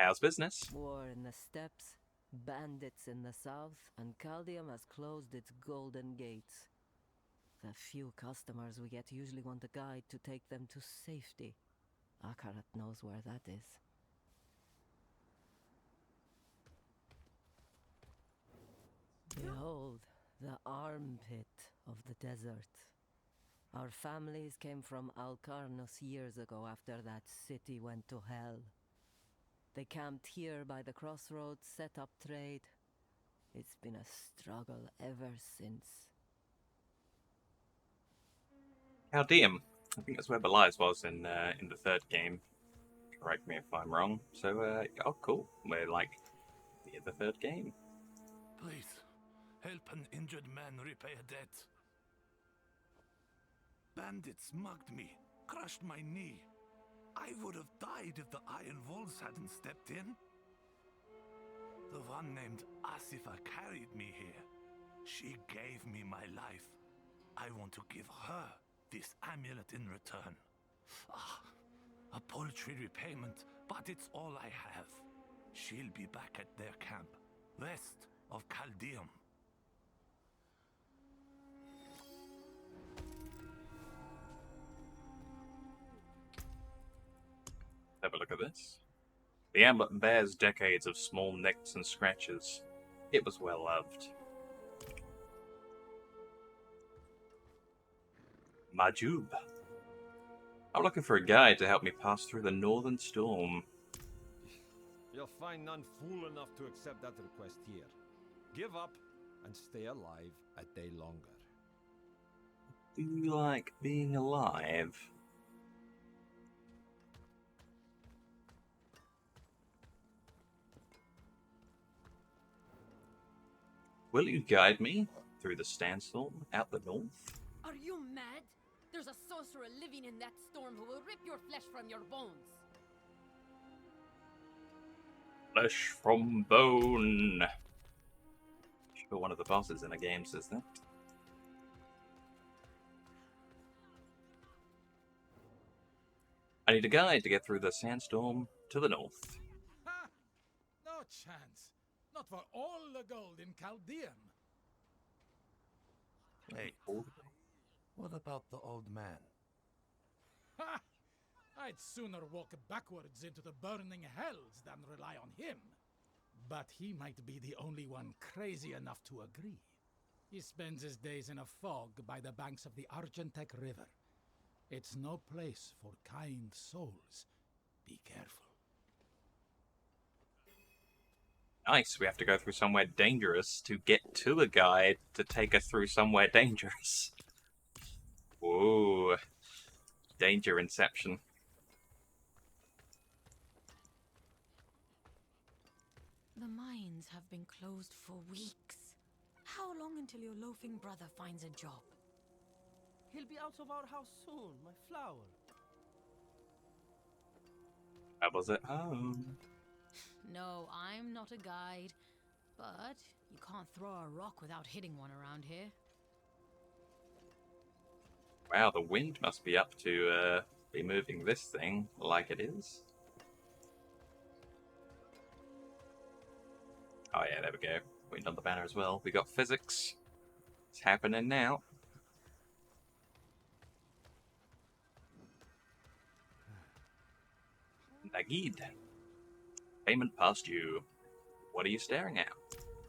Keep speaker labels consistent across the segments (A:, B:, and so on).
A: How's business?
B: War in the steppes, bandits in the south, and Caldium has closed its golden gates. The few customers we get usually want a guide to take them to safety. Akarat knows where that is. Behold, the armpit of the desert. Our families came from Alcarnus years ago after that city went to hell. They camped here by the crossroads, set up trade. It's been a struggle ever since.
A: Caldeum. I think that's where Belize was in the third game. Correct me if I'm wrong. So, oh, cool. We're like near the third game.
C: Please, help an injured man repay a debt. Bandits mugged me, crushed my knee. I would have died if the Iron Wolves hadn't stepped in. The one named Asifa carried me here. She gave me my life. I want to give her this amulet in return. A paltry repayment, but it's all I have. She'll be back at their camp, west of Caldeum.
A: Have a look at this. The amulet bears decades of small nicks and scratches. It was well loved. Majub. I'm looking for a guide to help me pass through the northern storm.
D: You'll find none fool enough to accept that request here. Give up and stay alive a day longer.
A: Do you like being alive? Will you guide me through the sandstorm out the north?
E: Are you mad? There's a sorcerer living in that storm who will rip your flesh from your bones.
A: Flesh from bone. Sure, one of the bosses in a game says that. I need a guide to get through the sandstorm to the north.
F: Ha! No chance. Not for all the gold in Caldeum.
C: Wait, what about the old man?
F: Ha! I'd sooner walk backwards into the burning hells than rely on him. But he might be the only one crazy enough to agree. He spends his days in a fog by the banks of the Argentec River. It's no place for kind souls. Be careful.
A: Nice, we have to go through somewhere dangerous to get to a guide to take us through somewhere dangerous. Whoa. Danger inception.
E: The mines have been closed for weeks. How long until your loafing brother finds a job?
G: He'll be out of our house soon, my flower.
A: I was at home.
E: No, I'm not a guide. But you can't throw a rock without hitting one around here.
A: Wow, the wind must be up to be moving this thing like it is. Oh yeah, there we go. Wind on the banner as well. We got physics. It's happening now. Nagid. Payment past due. What are you staring at?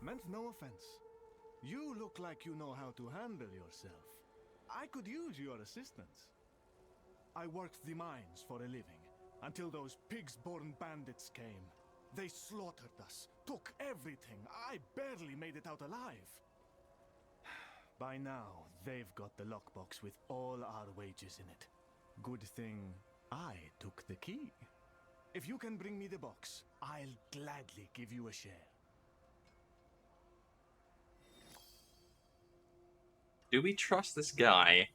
H: Meant no offense. You look like you know how to handle yourself. I could use your assistance. I worked the mines for a living, until those pigs-born bandits came. They slaughtered us, took everything. I barely made it out alive. By now, they've got the lockbox with all our wages in it. Good thing I took the key. If you can bring me the box, I'll gladly give you a share.
A: Do we trust this guy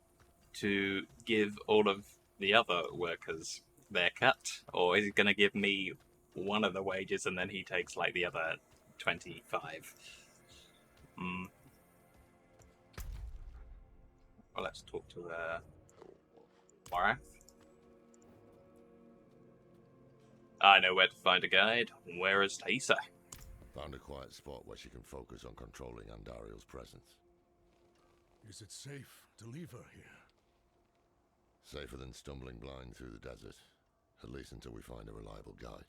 A: to give all of the other workers their cut? Or is he going to give me one of the wages and then he takes like the other 25? Well, let's talk to Morath. I know where to find a guide. Where is Thaisa?
I: Found a quiet spot where she can focus on controlling Andariel's presence.
C: Is it safe to leave her here?
I: Safer than stumbling blind through the desert. At least until we find a reliable guide.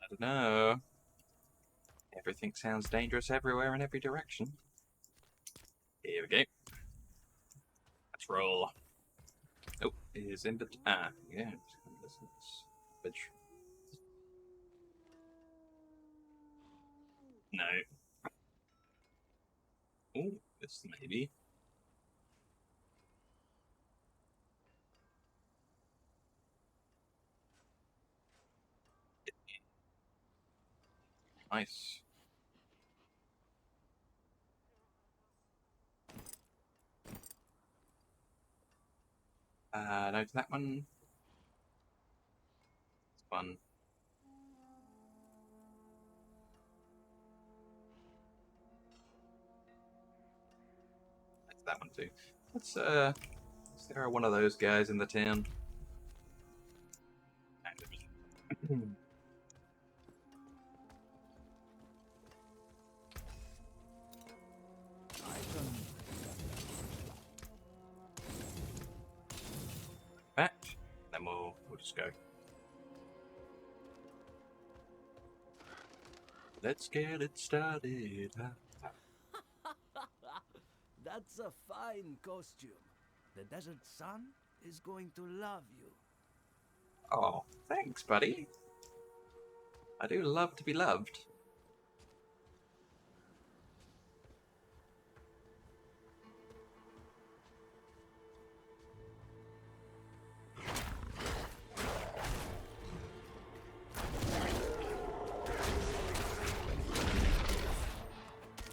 A: I don't know. Everything sounds dangerous everywhere in every direction. Here we go. Let's roll. Oh, is in the... Ah, yeah. Bitch. No. Oh, this maybe. Nice. No, to that one. It's fun. That's that one too. Is there one of those guys in the town? Back, then we'll just go. Let's get it started.
G: That's a fine costume. The desert sun is going to love you.
A: Oh, thanks, buddy. I do love to be loved.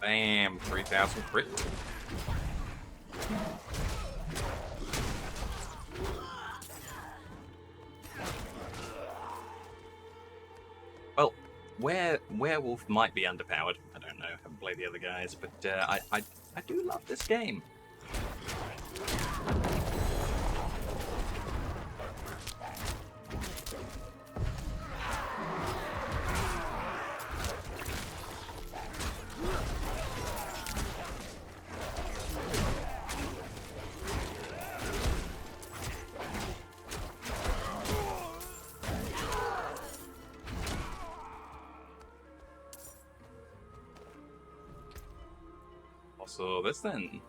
A: Bam, 3,000 crit. Well, Werewolf might be underpowered. I don't know. I haven't played the other guys, but I do love this game. So this then.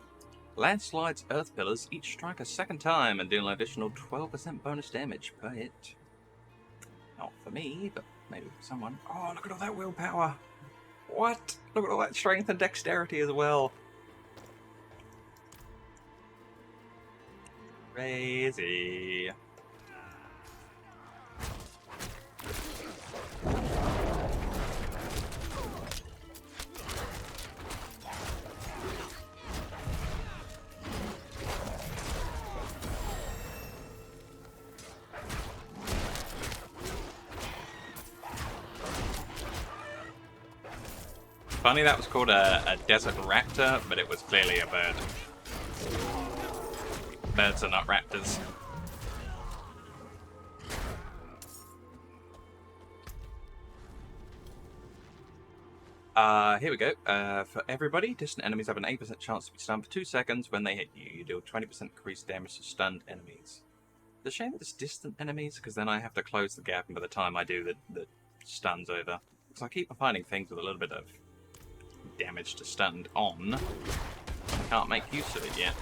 A: Landslides earth pillars each strike a second time and deal an additional 12% bonus damage per hit. Not for me, but maybe for someone. Oh, look at all that willpower! What? Look at all that strength and dexterity as well. Crazy. Funny that was called a desert raptor, but it was clearly a bird. Birds are not raptors. Here we go. For everybody, distant enemies have an 8% chance to be stunned for 2 seconds. When they hit you, you deal 20% increased damage to stunned enemies. It's a shame that it's distant enemies, because then I have to close the gap, and by the time I do, the stun's over. Because I keep finding things with a little bit of damage to stunned on. I can't make use of it yet.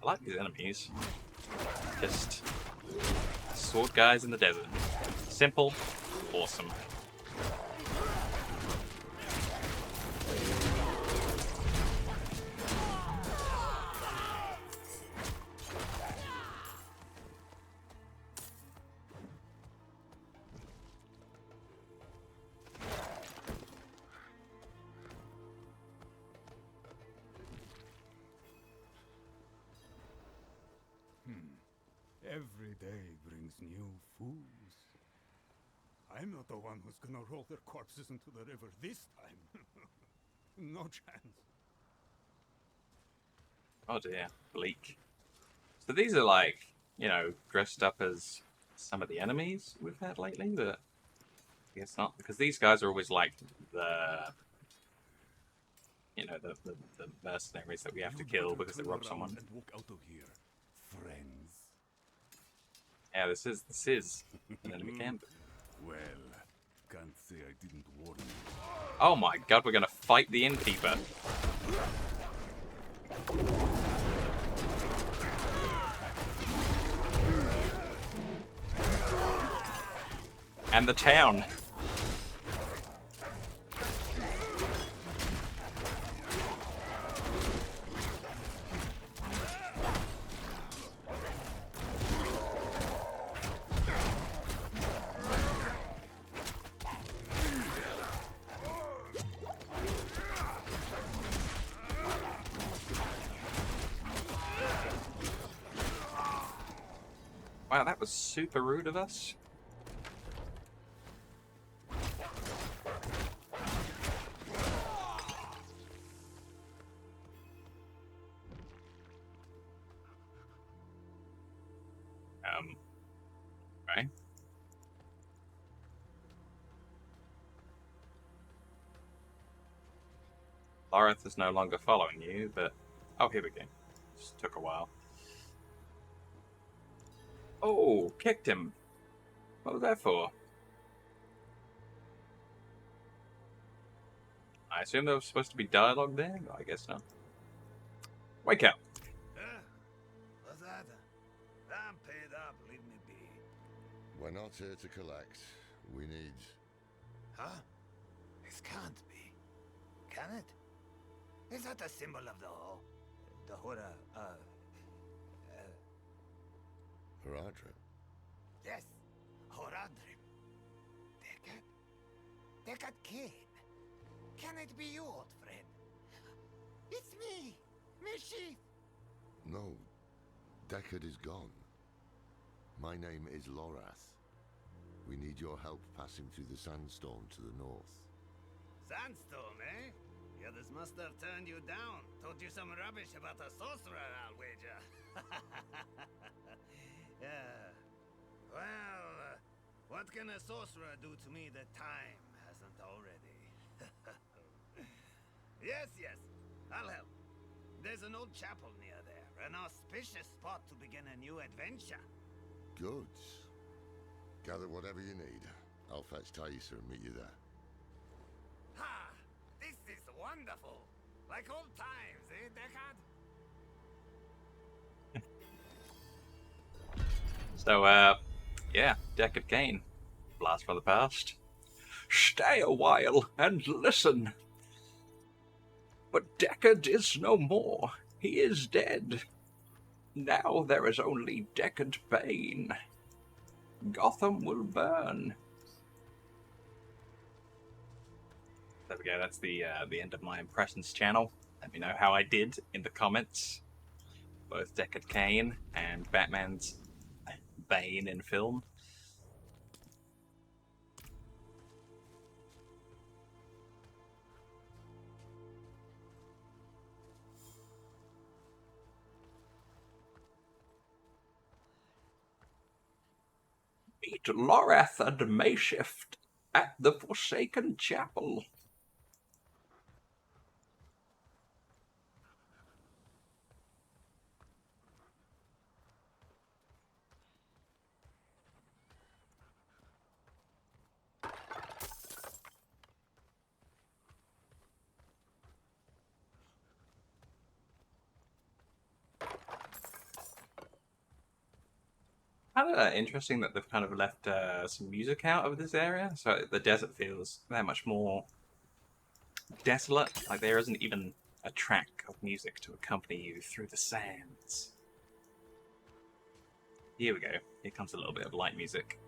A: I like these enemies. Just sword guys in the desert. Simple, awesome.
C: Every day brings new fools. I'm not the one who's gonna roll their corpses into the river this time. No chance.
A: Oh dear, bleak. So these are like, you know, dressed up as some of the enemies we've had lately, but I guess not, because these guys are always like the, you know, the mercenaries that we have to
C: You'd
A: kill
C: better
A: because they
C: turn
A: robbed
C: around
A: someone.
C: and walk out of here, friends.
A: Yeah, this is an enemy camp.
C: Well, can't say I didn't warn you.
A: Oh my god, we're gonna fight the innkeeper. And the town. Wow, that was super rude of us. Right. Lilith is no longer following you, but... Oh, here we go. Just took a while. Oh, kicked him. What was that for? I assume there was supposed to be dialogue there, but I guess not. Wake up.
C: What's that? I'm paid up, leave me be.
I: We're not here to collect. We need...
C: Huh? This can't be. Can it? Is that a symbol of the
I: Horadrim.
C: Yes, Horadrim. Deckard Cain. Can it be you, old friend? It's me, Mischief.
I: No, Deckard is gone. My name is Lorath. We need your help passing through the sandstorm to the north.
C: Sandstorm, eh? The others must have turned you down. Told you some rubbish about a sorcerer, I'll wager. Yeah. Well, what can a sorcerer do to me that time hasn't already? Yes, I'll help. There's an old chapel near there, an auspicious spot to begin a new adventure.
I: Good. Gather whatever you need. I'll fetch Thaisa and meet you there.
C: Ha! This is wonderful! Like old times, eh, Deckard?
A: So, yeah, Deckard Cain. Blast from the past. Stay a while and listen. But Deckard is no more. He is dead. Now there is only Deckard Cain. Gotham will burn. There we go, that's the end of my impressions channel. Let me know how I did in the comments. Both Deckard Cain and Batman's Bane in film. Meet Lorath and Mayshift at the Forsaken Chapel. Kind of interesting that they've kind of left some music out of this area, so the desert feels that much more desolate. Like there isn't even a track of music to accompany you through the sands. Here we go. Here comes a little bit of light music.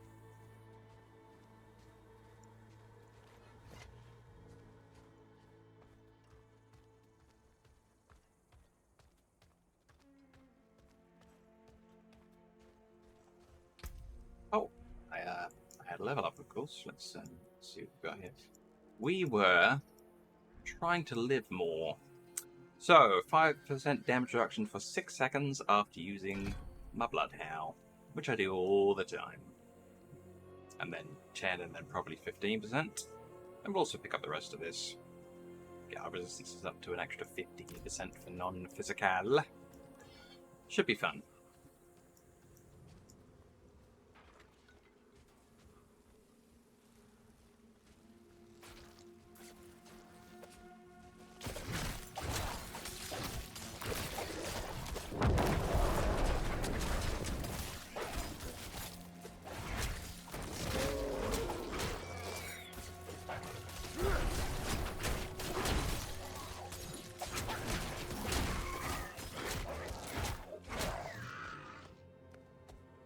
A: level up, of course. Let's see what we've got here. We were trying to live more. So, 5% damage reduction for 6 seconds after using my Blood Howl, which I do all the time. And then 10 and then probably 15%. And we'll also pick up the rest of this. Get our resistances up to an extra 15% for non-physical. Should be fun.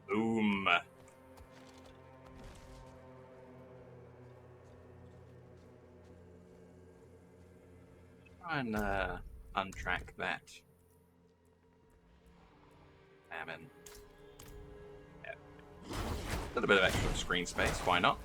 A: Boom. Try and untrack that. Famine. Yeah. A little bit of extra screen space, why not?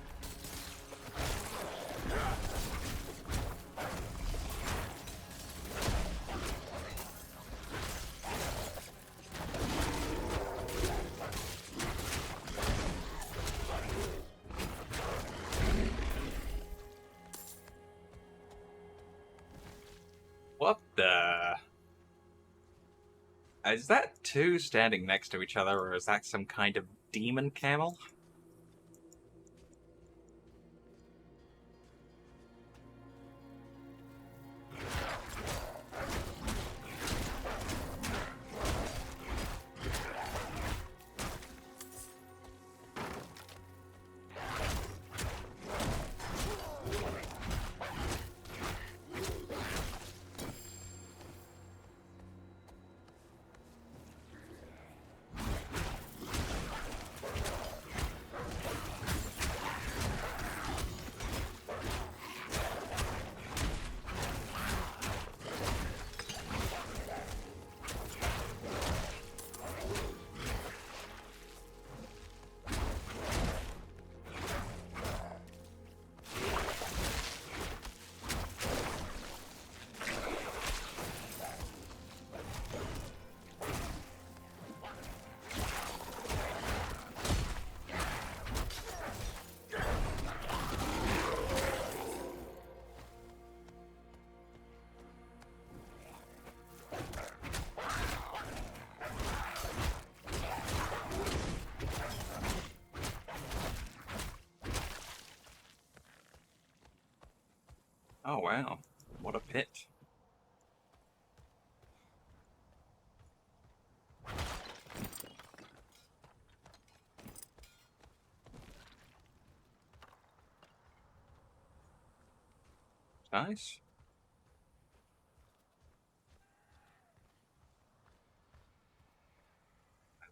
A: What the? Is that two standing next to each other, or is that some kind of demon camel? Oh wow, what a pit. Nice.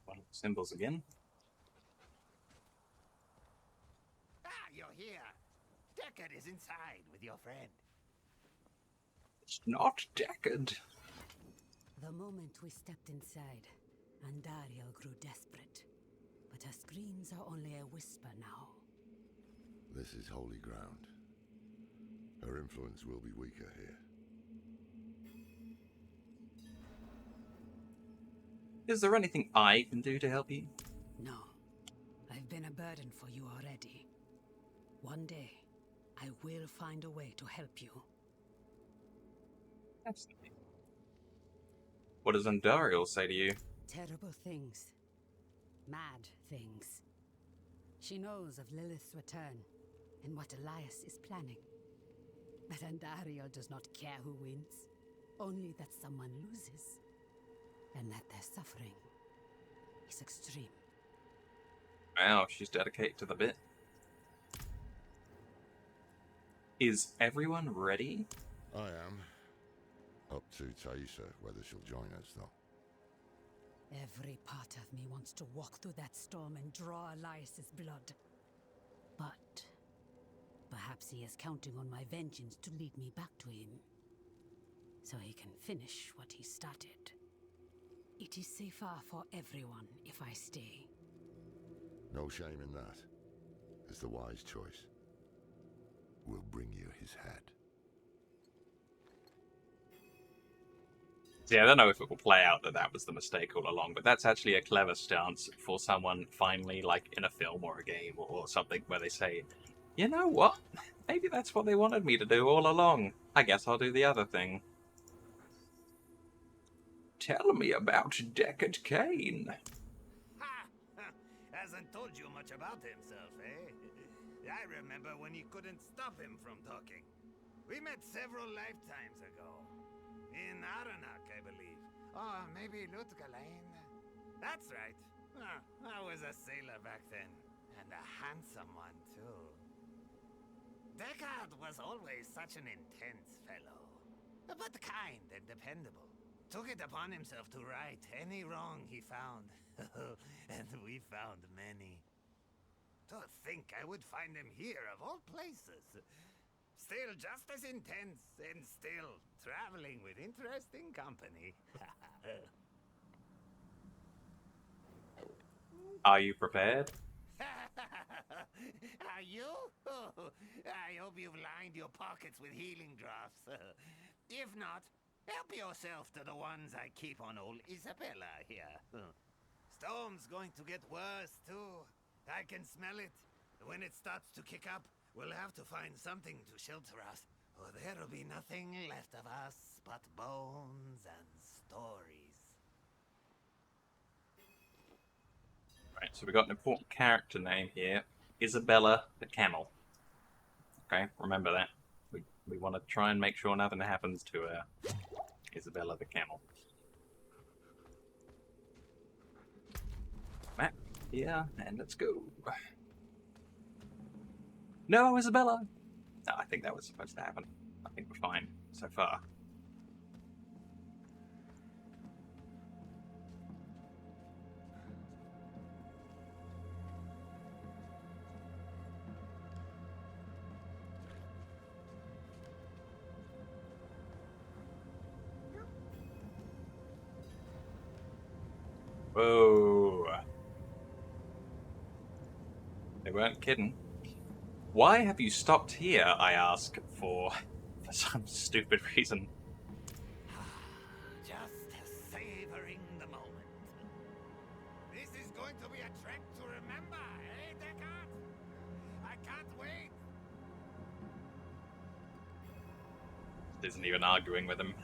A: One of the symbols again.
J: Ah, you're here. Deckard is inside with your friend.
A: It's not Deckard.
K: The moment we stepped inside, Andariel grew desperate. But her screams are only a whisper now.
I: This is holy ground. Her influence will be weaker here.
A: Is there anything I can do to help you?
K: No. I've been a burden for you already. One day, I will find a way to help you.
A: Absolutely. What does Andariel say to you?
K: Terrible things. Mad things. She knows of Lilith's return and what Elias is planning. But Andariel does not care who wins. Only that someone loses. And that their suffering is extreme.
A: Wow, she's dedicated to the bit. Is everyone ready?
I: I am. Up to Taisha, whether she'll join us, though.
K: Every part of me wants to walk through that storm and draw Elias's blood. But perhaps he is counting on my vengeance to lead me back to him. So he can finish what he started. It is safer for everyone if I stay.
I: No shame in that. is the wise choice. We'll bring you his head.
A: See, I don't know if it will play out that that was the mistake all along, but that's actually a clever stance for someone finally, like in a film or a game or something, where they say, you know what? Maybe that's what they wanted me to do all along. I guess I'll do the other thing. Tell me about Deckard Cain.
J: Ha! Hasn't told you much about himself, eh? I remember when you couldn't stop him from talking. We met several lifetimes ago. In Aranak, I believe. Or maybe Lutgalain. That's right. I was a sailor back then. And a handsome one, too. Deckard was always such an intense fellow. But kind and dependable. Took it upon himself to right any wrong he found. And we found many. To think I would find him here, of all places. Still just as intense, and still traveling with interesting company.
A: Are you prepared?
J: Are you? I hope you've lined your pockets with healing drops. If not, help yourself to the ones I keep on old Isabella here. Storm's going to get worse, too. I can smell it. When it starts to kick up, we'll have to find something to shelter us, or there'll be nothing left of us but bones and stories.
A: Right, so we got an important character name here. Isabella the Camel. Okay, remember that. We want to try and make sure nothing happens to her. Isabella the Camel. Map here, and let's go. No, Isabella! No, I think that was supposed to happen. I think we're fine so far. Whoa. They weren't kidding. Why have you stopped here, I ask, for some stupid reason.
J: Just savoring the moment. This is going to be a trek to remember, eh, Deckard? I can't wait.
A: Isn't even arguing with him.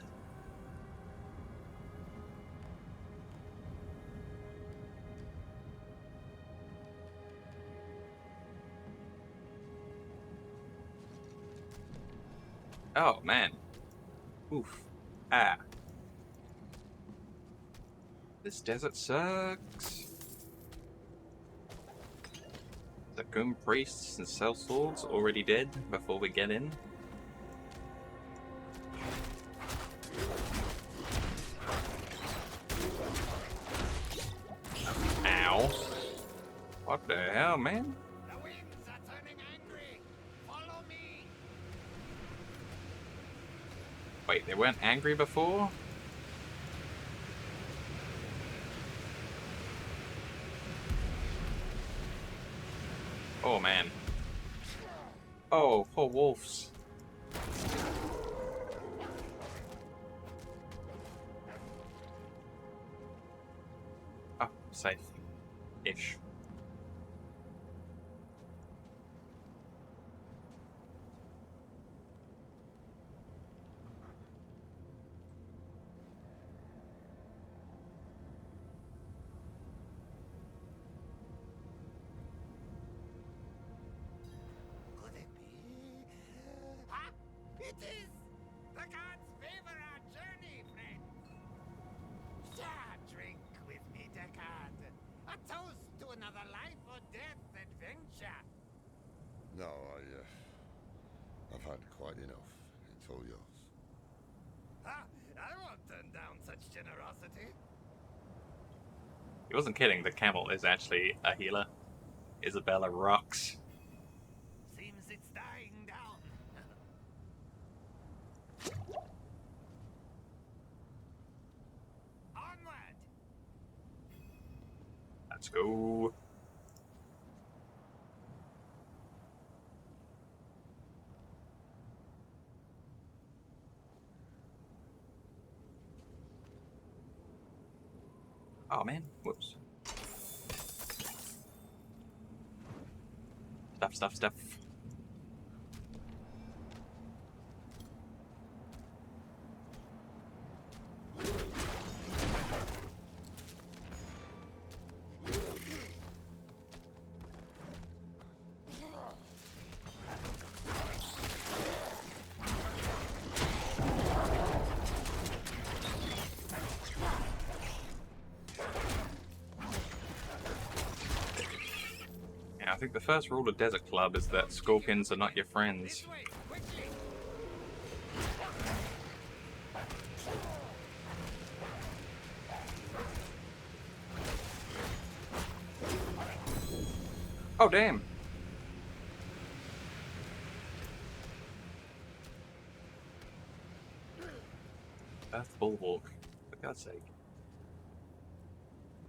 A: Oh, man. Oof. Ah. This desert sucks. The Goom priests and sellswords already dead before we get in. Ow. What the hell, man?
J: The winds are turning angry. Follow me.
A: Wait, they weren't angry before? Oh, man. Oh, poor wolves. Oh, safe-ish.
J: Could it be? Ah, it is! The gods favor our journey, friend. Share a drink with me, Deckard. A toast to another life or death adventure.
I: No, I've had quite enough. It's all yours.
J: Ah, I won't turn down such generosity.
A: He wasn't kidding, the camel is actually a healer. Isabella rocks.
J: Seems it's dying down. Onward!
A: Let's go. Oh man, whoops. Stuff. I think the first rule of Desert Club is that scorpions are not your friends. Oh, damn. Earth Bulwark, for God's sake.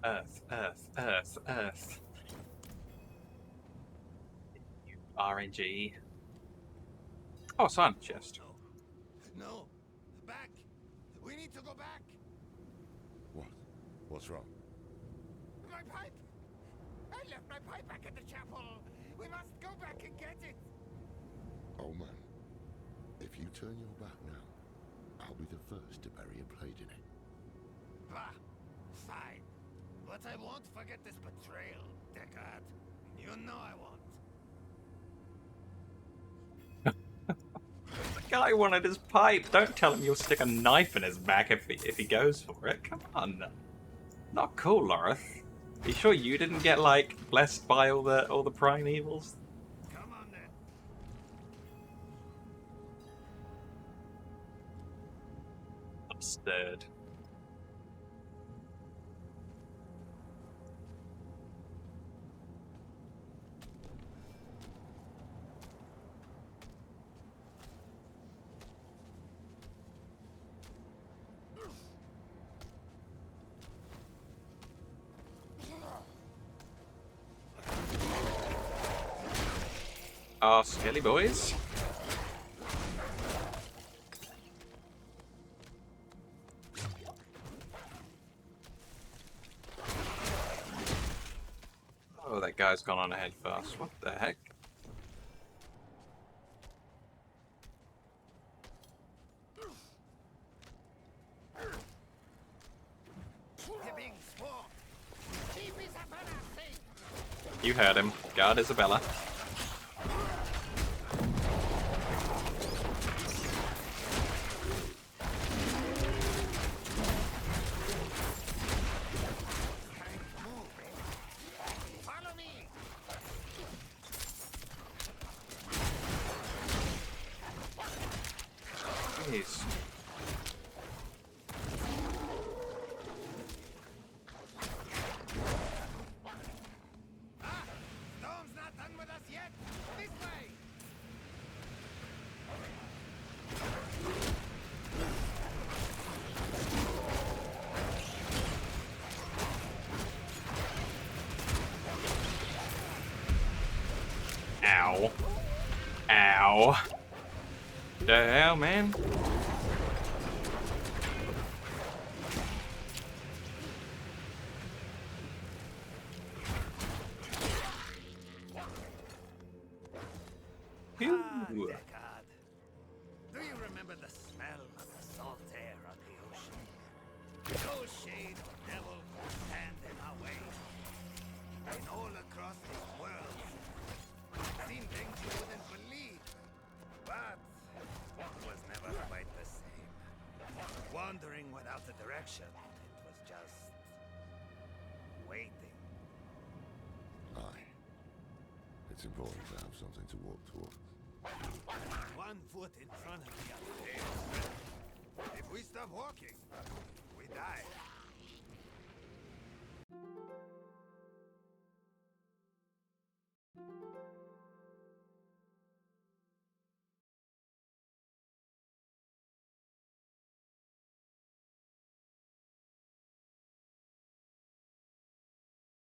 A: Earth. RNG. Oh, silent chest.
J: No. Back! We need to go back!
I: What? What's wrong?
J: My pipe! I left my pipe back at the chapel! We must go back and get it!
I: Oh man, if you turn your back now, I'll be the first to bury a blade in it.
J: Bah! Fine. But I won't forget this betrayal, Deckard. You know I won't.
A: The guy wanted his pipe. Don't tell him you'll stick a knife in his back if he goes for it. Come on. Not cool, Lilith. Are you sure you didn't get, like, blessed by all the primevals?
J: Come on then.
A: Absurd. Oh, skelly boys. Oh, that guy's gone on ahead fast. What the heck? You heard him. Guard Isabella. Jeez.
J: Storm's not done with us yet. This way.
A: Ow. Ow. The hell, man?
J: Deckard. Do you remember the smell of the salt air on the ocean? No shade or devil can stand in our way. And all across this world, I've seen things you wouldn't believe. But it was never quite the same. Wandering without a direction, it was just waiting.
I: Aye. It's important to have something to walk towards.
J: 1 foot in front of the other. If we stop walking, we die.